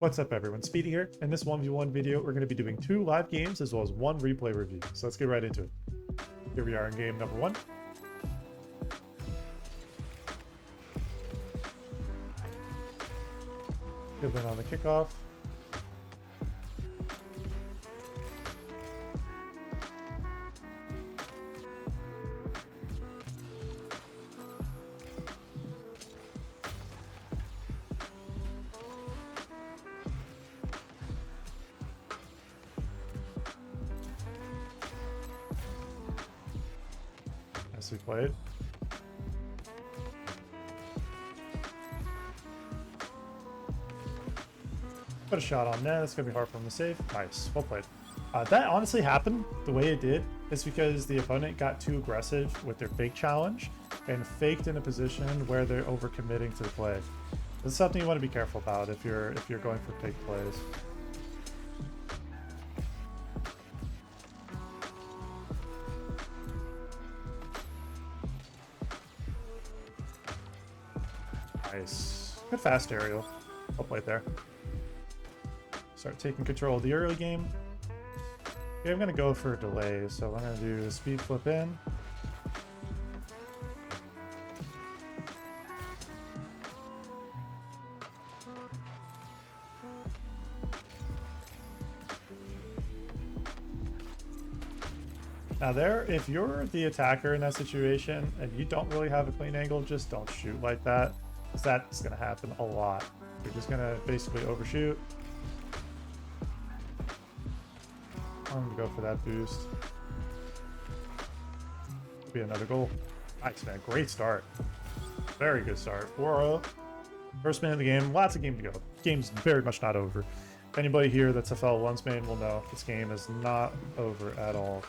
What's up everyone, Speedy here. In this 1v1 video, we're going to be doing 2 live games as well as 1 replay review. So let's get right into it. Here we are in game number 1. Good win on the kickoff. Nicely played. Put a shot on net. It's going to be hard for him to save. Nice. Well played. That honestly happened the way it did is because the opponent got too aggressive with their fake challenge and faked in a position where they're overcommitting to the play. This is something you want to be careful about if you're going for fake plays. Nice. Good fast aerial. Well played there. Start taking control of the early game. Okay, I'm going to go for a delay, so I'm going to do a speed flip in. Now there, if you're the attacker in that situation and you don't really have a clean angle, just don't shoot like that, because that's going to happen a lot. You're just going to basically overshoot. I'm going to go for that boost. Could be another goal. Nice, man. Great start. Very good start. 4-0. First minute of the game. Lots of game to go. Game's very much not over. Anybody here that's a fellow Ones main will know this game is not over at all.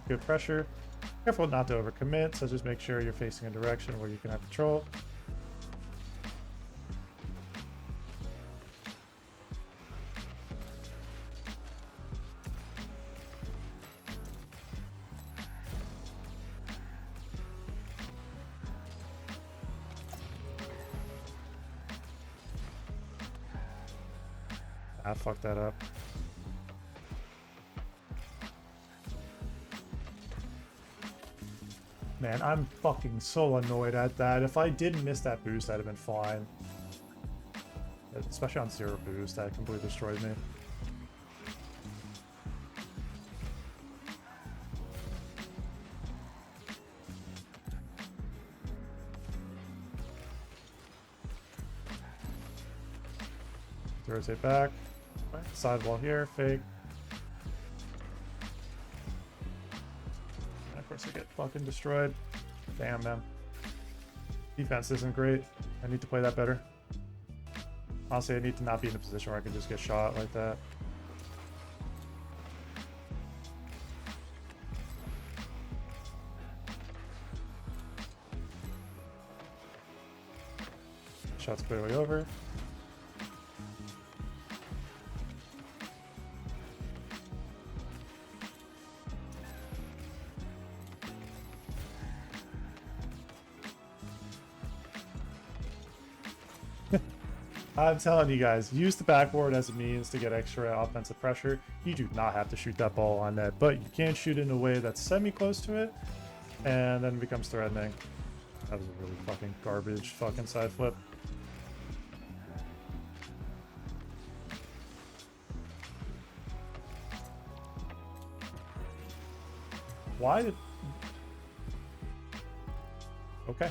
Good pressure. Careful not to overcommit, so just make sure you're facing a direction where you can have control. I fucked that up. Man, I'm fucking so annoyed at that. If I didn't miss that boost, I'd have been fine. Especially on 0 boost, that completely destroyed me. Rotate back. Sidewall here, fake. Of course I get fucking destroyed. Damn, man. Defense isn't great. I need to play that better. Honestly, I need to not be in a position where I can just get shot like that. Shot's clearly over. I'm telling you guys, use the backboard as a means to get extra offensive pressure. You do not have to shoot that ball on net, but you can shoot it in a way that's semi-close to it, and then it becomes threatening. That was a really fucking garbage fucking side flip. Why did... Okay.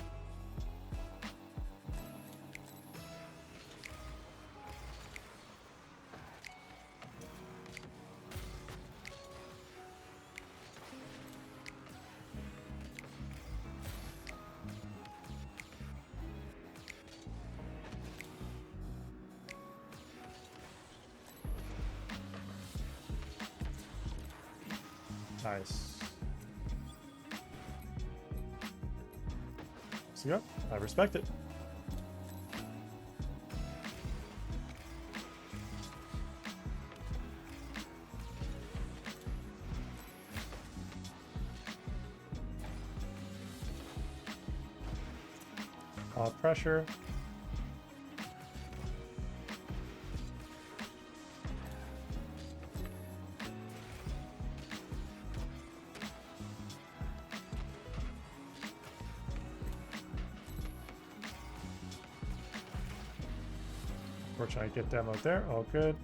Nice. So yeah, I respect it. Pressure. Unfortunately, I get demoed there. All good.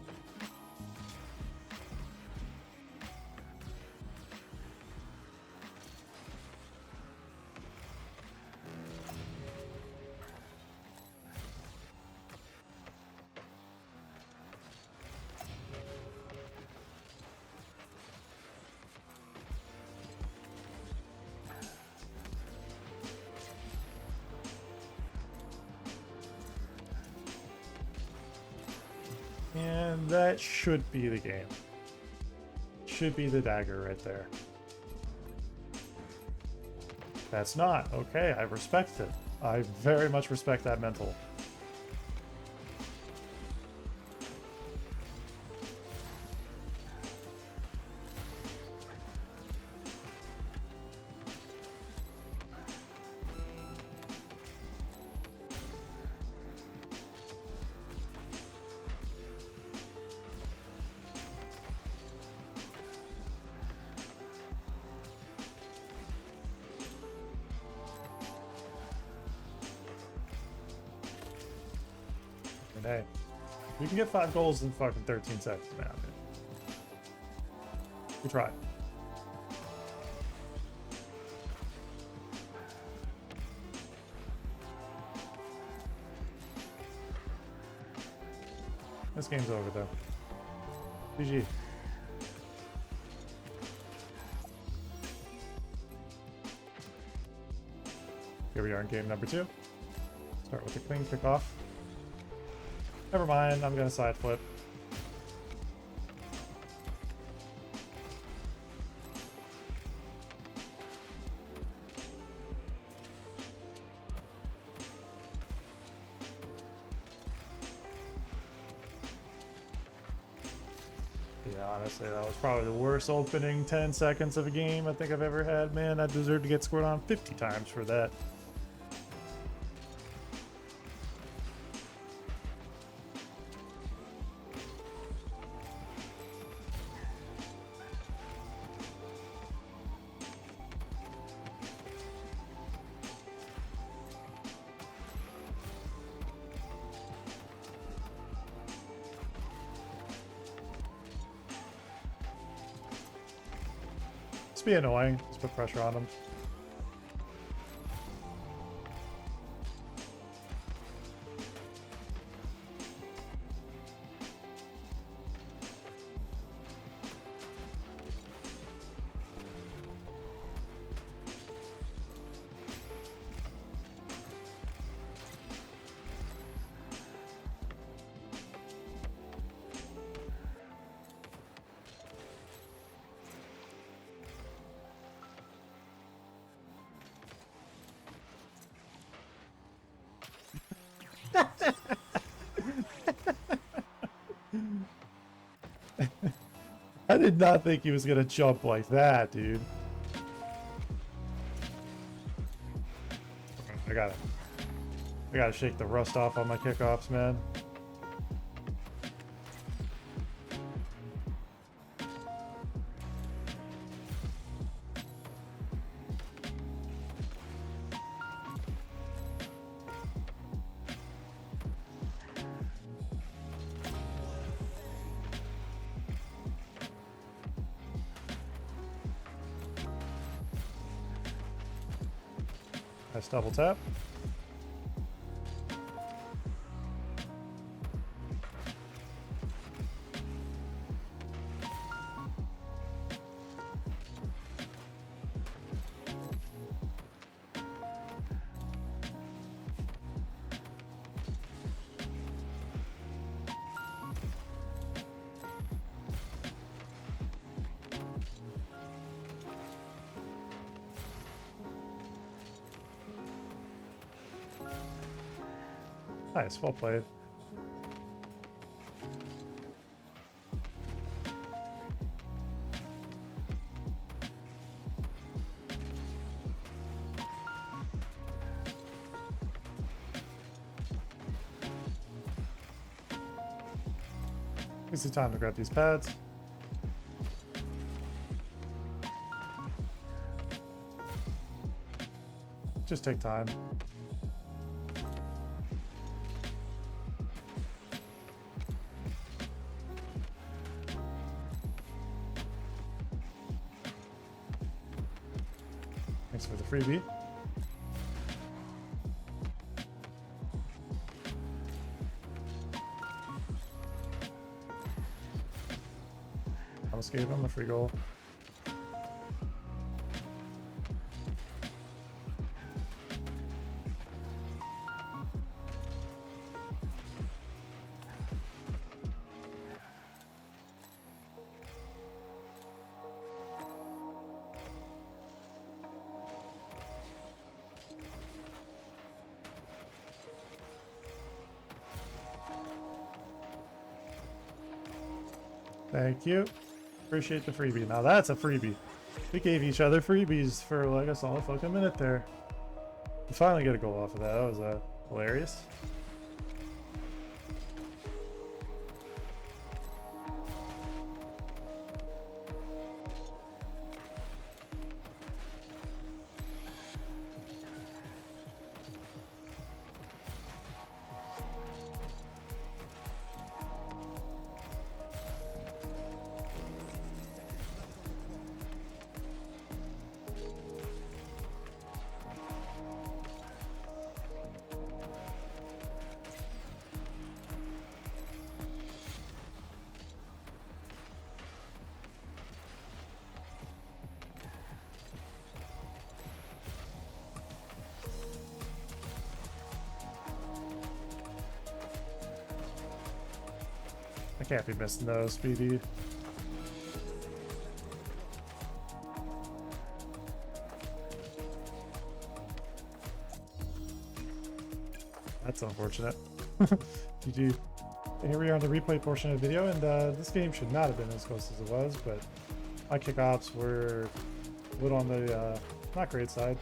And that should be the game. Should be the dagger right there. That's not. Okay, I respect it. I very much respect that mental. Hey, you can get 5 goals in fucking 13 seconds, man. We tried. This game's over, though. GG. Here we are in game number 2. Start with a clean kickoff. Never mind, I'm gonna side flip. Yeah, honestly, that was probably the worst opening 10 seconds of a game I think I've ever had. Man, I deserve to get scored on 50 times for that. Be annoying. Just put pressure on them. I did not think he was gonna jump like that, dude. I gotta shake the rust off on my kickoffs, man. Nice double tap. Nice, well played. It's the time to grab these pads. Just take time. Thanks for the freebie. Almost gave him a free goal. Thank you. Appreciate the freebie. Now that's a freebie. We gave each other freebies for like a solid fucking minute there. We finally get a goal off of that. That was hilarious. I can't be missing those, Speedy. That's unfortunate. GG. Here we are on the replay portion of the video, and this game should not have been as close as it was, but my kickoffs were a little on the not great side.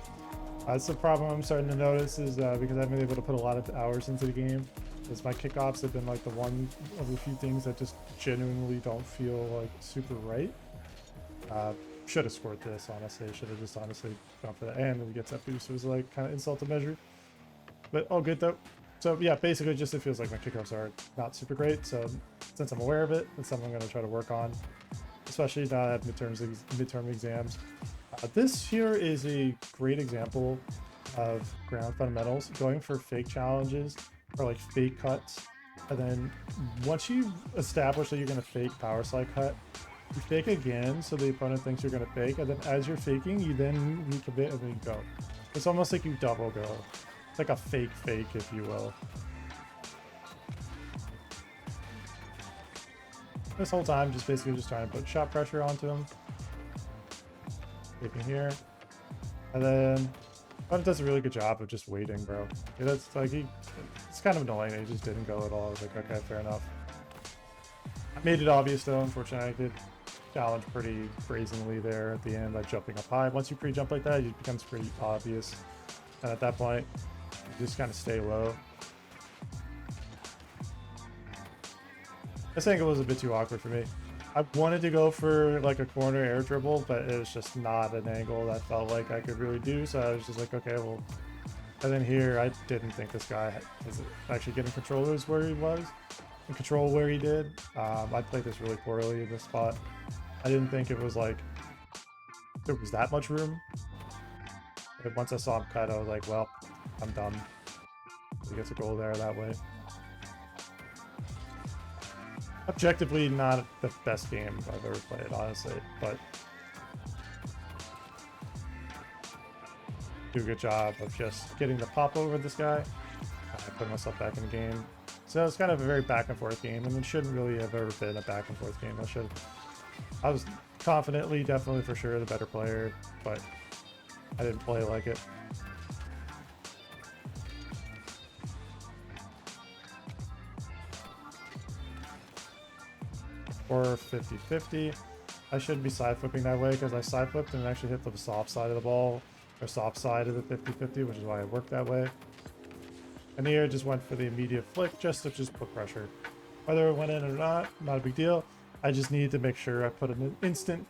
That's the problem I'm starting to notice is because I've been able to put a lot of hours into the game. Is my kickoffs have been like the one of the few things that just genuinely don't feel like super right. Should have scored this, honestly. Should have just honestly gone for that. And he gets that boost. It was like kind of insult to measure. But all good though. So yeah, basically just it feels like my kickoffs are not super great. So since I'm aware of it, it's something I'm going to try to work on, especially now I have midterm exams. This here is a great example of ground fundamentals, going for fake challenges or like fake cuts, and then once you establish that you're going to fake power slide cut, you fake again so the opponent thinks you're going to fake, and then as you're faking you then recommit and then go. It's almost like you double go. It's like a fake if you will. This whole time just basically just trying to put shot pressure onto him, faking here, and then but it does a really good job of just waiting, bro. Yeah, that's like it's kind of annoying. He just didn't go at all. I was like, okay, fair enough. I made it obvious though. Unfortunately, I did challenge pretty brazenly there at the end by jumping up high. Once you pre-jump like that, it becomes pretty obvious. And at that point, you just kind of stay low. This angle was a bit too awkward for me. I wanted to go for like a corner air dribble, but it was just not an angle that felt like I could really do. So I was just like, okay, well. And then here, I didn't think this guy was actually getting controllers where he was, and control where he did. I played this really poorly in this spot. I didn't think it was like there was that much room. But once I saw him cut, I was like, well, I'm done. He gets a goal there that way. Objectively, not the best game I've ever played, honestly, but do a good job of just getting the pop over this guy. I put myself back in the game. So it's kind of a very back and forth game, and it shouldn't really have ever been a back and forth game. I was confidently, definitely for sure the better player, but I didn't play like it. or 50-50. I shouldn't be side flipping that way because I side flipped and actually hit the soft side of the ball, or soft side of the 50-50, which is why I worked that way. And here I just went for the immediate flick just to put pressure. Whether it went in or not a big deal. I just needed to make sure I put an instant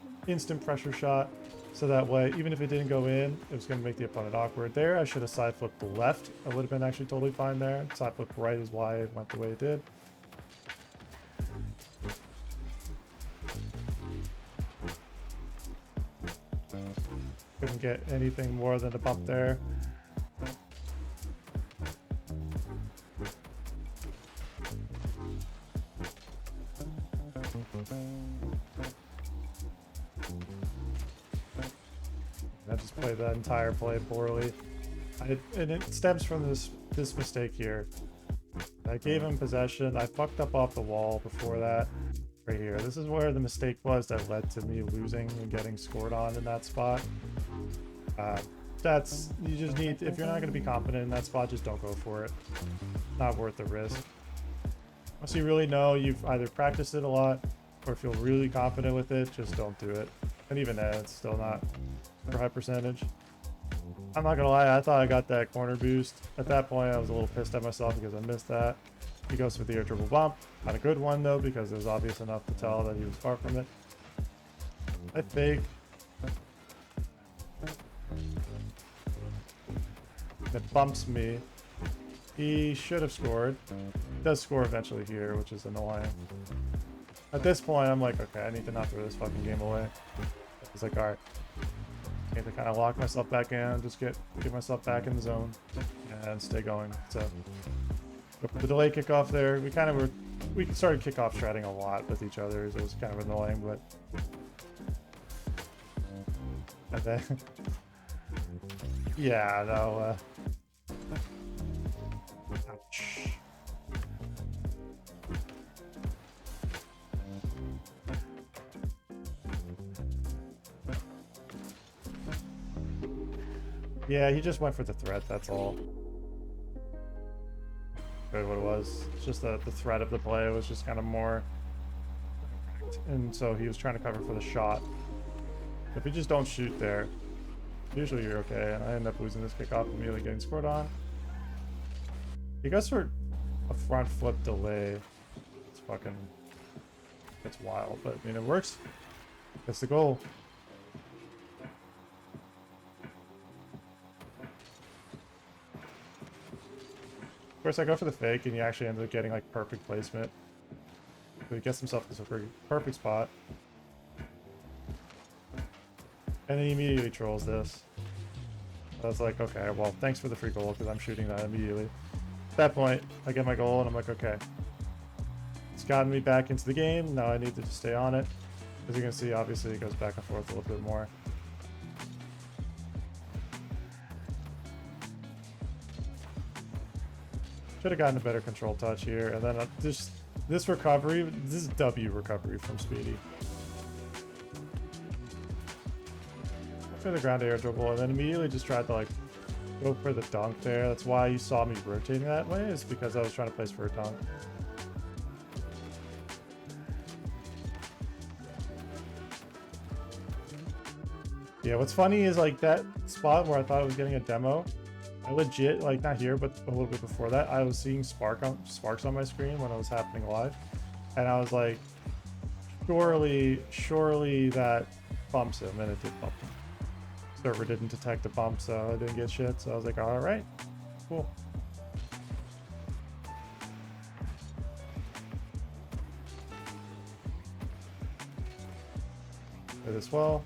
pressure shot, so that way, even if it didn't go in, it was going to make the opponent awkward. There, I should have side flipped left. I would have been actually totally fine there. Side flip right is why it went the way it did. Couldn't get anything more than a bump there. I just played that entire play poorly. And it stems from this mistake here. I gave him possession. I fucked up off the wall before that. Right here. This is where the mistake was that led to me losing and getting scored on in that spot. You just need, if you're not going to be confident in that spot, just don't go for it. Not worth the risk. Once you really know you've either practiced it a lot or feel really confident with it, just don't do it. And even then, it's still not for high percentage. I'm not gonna lie, I thought I got that corner boost. At that point, I was a little pissed at myself because I missed that. He goes for the air dribble bump. Not a good one though, because it was obvious enough to tell that he was far from it. I fake. It bumps me. He should have scored. He does score eventually here, which is annoying. At this point, I'm like, okay, I need to not throw this fucking game away. It's like, alright. I need to kind of lock myself back in, just get myself back in the zone and stay going. So the delay kickoff there, we started kickoff shredding a lot with each other. It was kind of annoying, but and then yeah, no. Ouch. Yeah, he just went for the threat, that's all. Good what it was. It's just the threat of the play was just kind of more. And so he was trying to cover for the shot. If you just don't shoot there, usually you're okay. And I end up losing this kickoff, immediately getting scored on. He goes for a front flip delay. It's wild, but I mean, it works. That's the goal. Of course, I go for the fake, and he actually ends up getting like perfect placement. So he gets himself into a perfect spot. And then he immediately trolls this. I was like, okay, well, thanks for the free goal, because I'm shooting that immediately. At that point, I get my goal, and I'm like, okay. It's gotten me back into the game. Now I need to just stay on it. As you can see, obviously, it goes back and forth a little bit more. Should have gotten a better control touch here, and then this recovery, this is W recovery from Speedy. For the ground air dribble, and then immediately just tried to like go for the dunk there. That's why you saw me rotating that way, is because I was trying to place for a dunk. Yeah, what's funny is like that spot where I thought I was getting a demo, I legit, like not here, but a little bit before that, I was seeing sparks on my screen when it was happening live. And I was like, surely that bumps him, and it did bump him. Server didn't detect the bump, so I didn't get shit. So I was like, all right, cool. Play this well.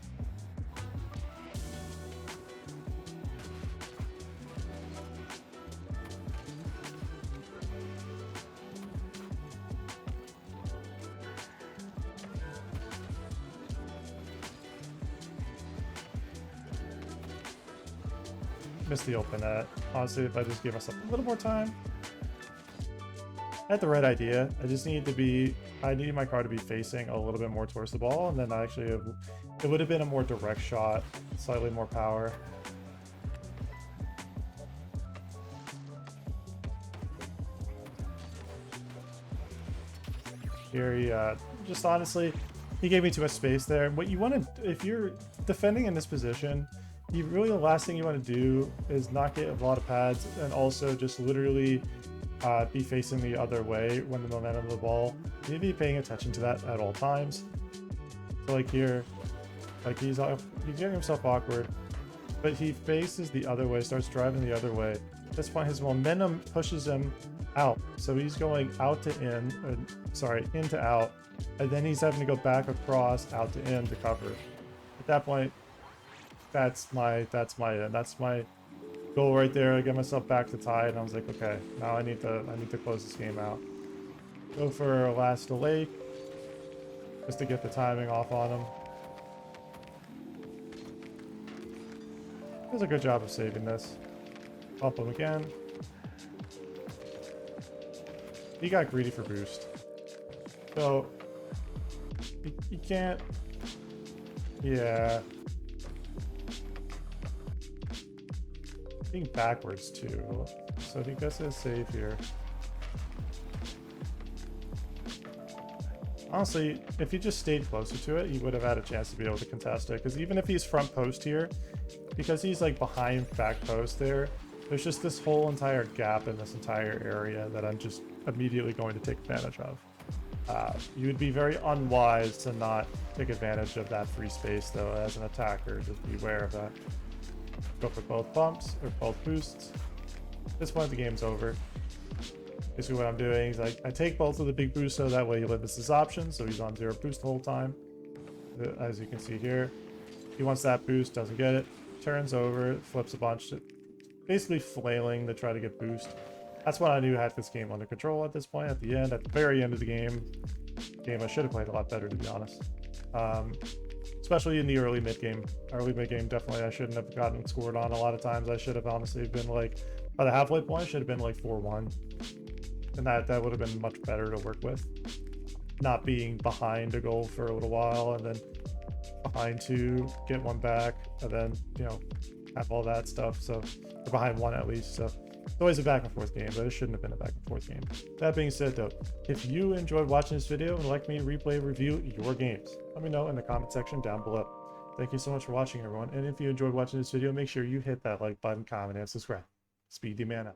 Missed the open net. Honestly, if I just gave myself a little more time. I had the right idea. I just needed I needed my car to be facing a little bit more towards the ball, and then actually it would have been a more direct shot, slightly more power. Here he Just honestly, he gave me too much space there. And what you want to, if you're defending in this position, you really, the last thing you want to do is not get a lot of pads, and also just literally be facing the other way when the momentum of the ball. You need to be paying attention to that at all times. So like here, like he's getting himself awkward, but he faces the other way, starts driving the other way. At this point, his momentum pushes him out, so he's going out to in, in to out, and then he's having to go back across, out to in to cover. At that point, that's my end. That's my goal right there. I get myself back to tie, and I was like, okay, now I need to close this game out. Go for a last delay, just to get the timing off on him. Does a good job of saving this. Bump him again. He got greedy for boost. So, you can't... Yeah. Being backwards too. So he gets his save here. Honestly, if he just stayed closer to it, he would have had a chance to be able to contest it. Because even if he's front post here, because he's like behind back post there, there's just this whole entire gap in this entire area that I'm just immediately going to take advantage of. You would be very unwise to not take advantage of that free space though as an attacker. Just be aware of that. Go for both bumps or both boosts. At this point the game's over. Basically what I'm doing is I take both of the big boosts so that way he limits his options, so he's on 0 boost the whole time. As you can see here, he wants that boost, doesn't get it, turns over, flips a bunch, basically flailing to try to get boost. That's when I knew I had this game under control at this point. At the end, at the very end of the game I should have played a lot better, to be honest. Especially in the early mid game. Definitely I shouldn't have gotten scored on a lot of times. I should have honestly been like, by the halfway point, I should have been like 4-1. And that would have been much better to work with. Not being behind a goal for a little while, and then behind 2, get 1 back, and then, you know, have all that stuff. So, or behind 1 at least. So, it's always a back and forth game, but it shouldn't have been a back and forth game. That being said though, if you enjoyed watching this video and would like me to replay review your games, let me know in the comment section down below. Thank you so much for watching, everyone. And if you enjoyed watching this video, make sure you hit that like button, comment, and subscribe. Speedy Man out.